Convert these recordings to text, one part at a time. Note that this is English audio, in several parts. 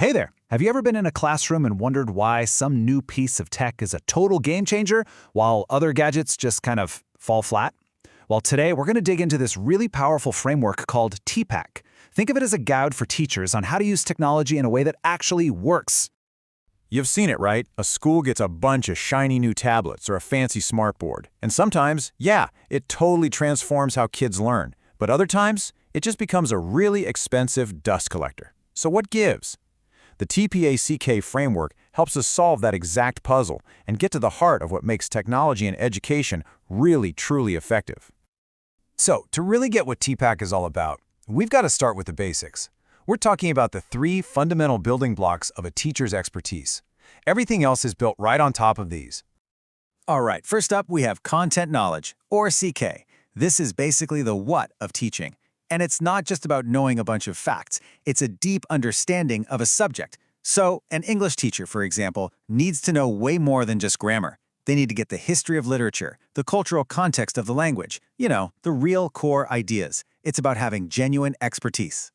Hey there! Have you ever been in a classroom and wondered why some new piece of tech is a total game changer while other gadgets just kind of fall flat? Well, today we're going to dig into this really powerful framework called TPACK. Think of it as a guide for teachers on how to use technology in a way that actually works. You've seen it, right? A school gets a bunch of shiny new tablets or a fancy smartboard. And sometimes, yeah, it totally transforms how kids learn. But other times, it just becomes a really expensive dust collector. So what gives? The TPACK framework helps us solve that exact puzzle and get to the heart of what makes technology in education really, truly effective. So, to really get what TPACK is all about, we've got to start with the basics. We're talking about the three fundamental building blocks of a teacher's expertise. Everything else is built right on top of these. All right, first up we have content knowledge, or CK. This is basically the what of teaching. And it's not just about knowing a bunch of facts, it's a deep understanding of a subject. So, an English teacher, for example, needs to know way more than just grammar. They need to get the history of literature, the cultural context of the language, the real core ideas. It's about having genuine expertise.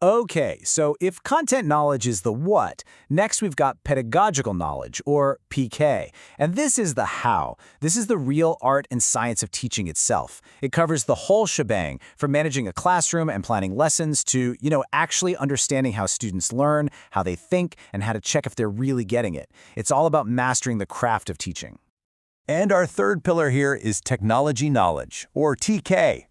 Okay, so if content knowledge is the what, next we've got pedagogical knowledge, or PK. And this is the how. This is the real art and science of teaching itself. It covers the whole shebang, from managing a classroom and planning lessons to, actually understanding how students learn, how they think, and how to check if they're really getting it. It's all about mastering the craft of teaching. And our third pillar here is technology knowledge, or TK.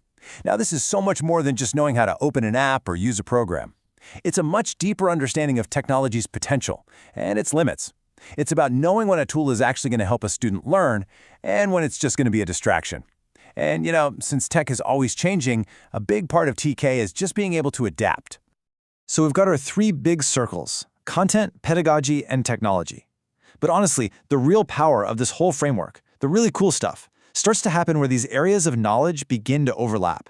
Now, this is so much more than just knowing how to open an app or use a program. It's a much deeper understanding of technology's potential and its limits. It's about knowing when a tool is actually going to help a student learn and when it's just going to be a distraction. And, since tech is always changing, a big part of TK is just being able to adapt. So we've got our three big circles: content, pedagogy, and technology. But honestly, the real power of this whole framework, the really cool stuff, starts to happen where these areas of knowledge begin to overlap.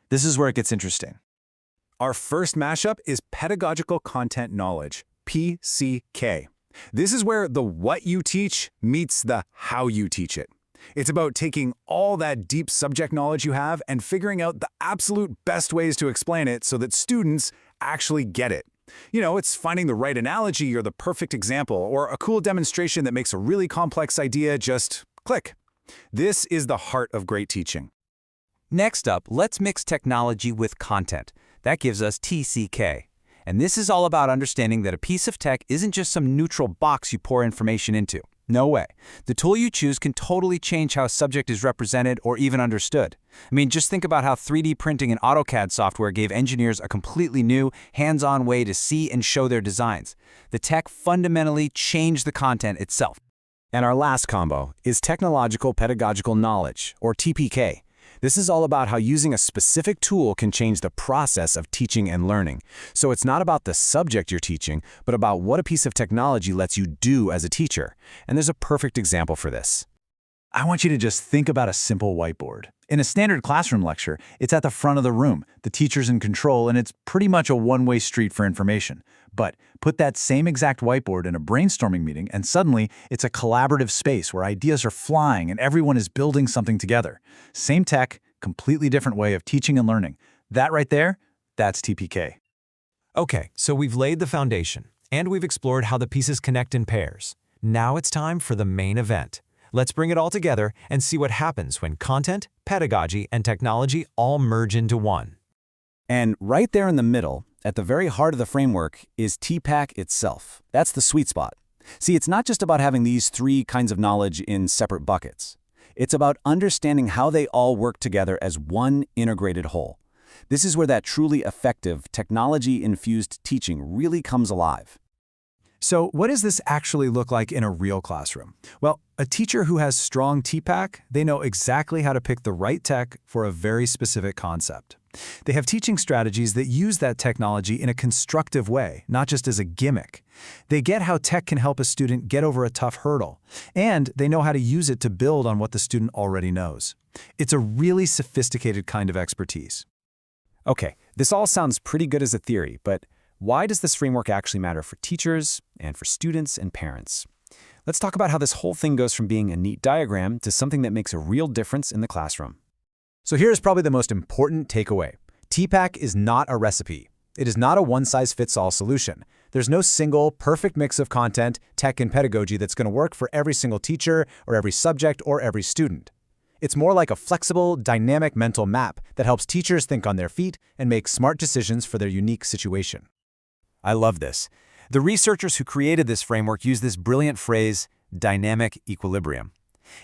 This is where it gets interesting. Our first mashup is pedagogical content knowledge, PCK. This is where the what you teach meets the how you teach it. It's about taking all that deep subject knowledge you have and figuring out the absolute best ways to explain it so that students actually get it. It's finding the right analogy or the perfect example or a cool demonstration that makes a really complex idea just click. This is the heart of great teaching. Next up, let's mix technology with content. That gives us TCK. And this is all about understanding that a piece of tech isn't just some neutral box you pour information into. No way. The tool you choose can totally change how a subject is represented or even understood. Just think about how 3D printing and AutoCAD software gave engineers a completely new, hands-on way to see and show their designs. The tech fundamentally changed the content itself. And our last combo is technological pedagogical knowledge, or TPK. This is all about how using a specific tool can change the process of teaching and learning. So it's not about the subject you're teaching, but about what a piece of technology lets you do as a teacher. And there's a perfect example for this. I want you to just think about a simple whiteboard. In a standard classroom lecture, it's at the front of the room, the teacher's in control, and it's pretty much a one-way street for information. But put that same exact whiteboard in a brainstorming meeting, and suddenly it's a collaborative space where ideas are flying and everyone is building something together. Same tech, completely different way of teaching and learning. That right there, that's TPK. Okay, so we've laid the foundation, and we've explored how the pieces connect in pairs. Now it's time for the main event. Let's bring it all together and see what happens when content, pedagogy, and technology all merge into one. And right there in the middle, at the very heart of the framework, is TPACK itself. That's the sweet spot. See, it's not just about having these three kinds of knowledge in separate buckets. It's about understanding how they all work together as one integrated whole. This is where that truly effective, technology-infused teaching really comes alive. So what does this actually look like in a real classroom? Well, a teacher who has strong TPACK, they know exactly how to pick the right tech for a very specific concept. They have teaching strategies that use that technology in a constructive way, not just as a gimmick. They get how tech can help a student get over a tough hurdle, and they know how to use it to build on what the student already knows. It's a really sophisticated kind of expertise. Okay, this all sounds pretty good as a theory, but why does this framework actually matter for teachers and for students and parents? Let's talk about how this whole thing goes from being a neat diagram to something that makes a real difference in the classroom. So here's probably the most important takeaway. TPACK is not a recipe. It is not a one-size-fits-all solution. There's no single, perfect mix of content, tech, and pedagogy that's going to work for every single teacher or every subject or every student. It's more like a flexible, dynamic mental map that helps teachers think on their feet and make smart decisions for their unique situation. I love this. The researchers who created this framework use this brilliant phrase, dynamic equilibrium.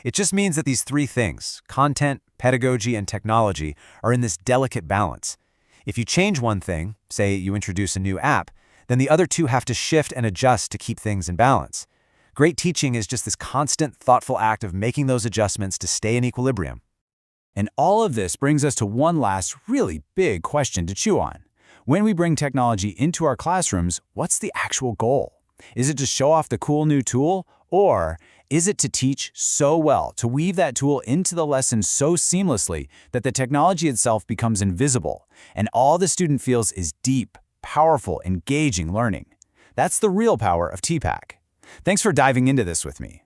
It just means that these three things, content, pedagogy, and technology, are in this delicate balance. If you change one thing, say you introduce a new app, then the other two have to shift and adjust to keep things in balance. Great teaching is just this constant, thoughtful act of making those adjustments to stay in equilibrium. And all of this brings us to one last really big question to chew on. When we bring technology into our classrooms, what's the actual goal? Is it to show off the cool new tool? Or is it to teach so well, to weave that tool into the lesson so seamlessly that the technology itself becomes invisible, and all the student feels is deep, powerful, engaging learning? That's the real power of TPACK. Thanks for diving into this with me.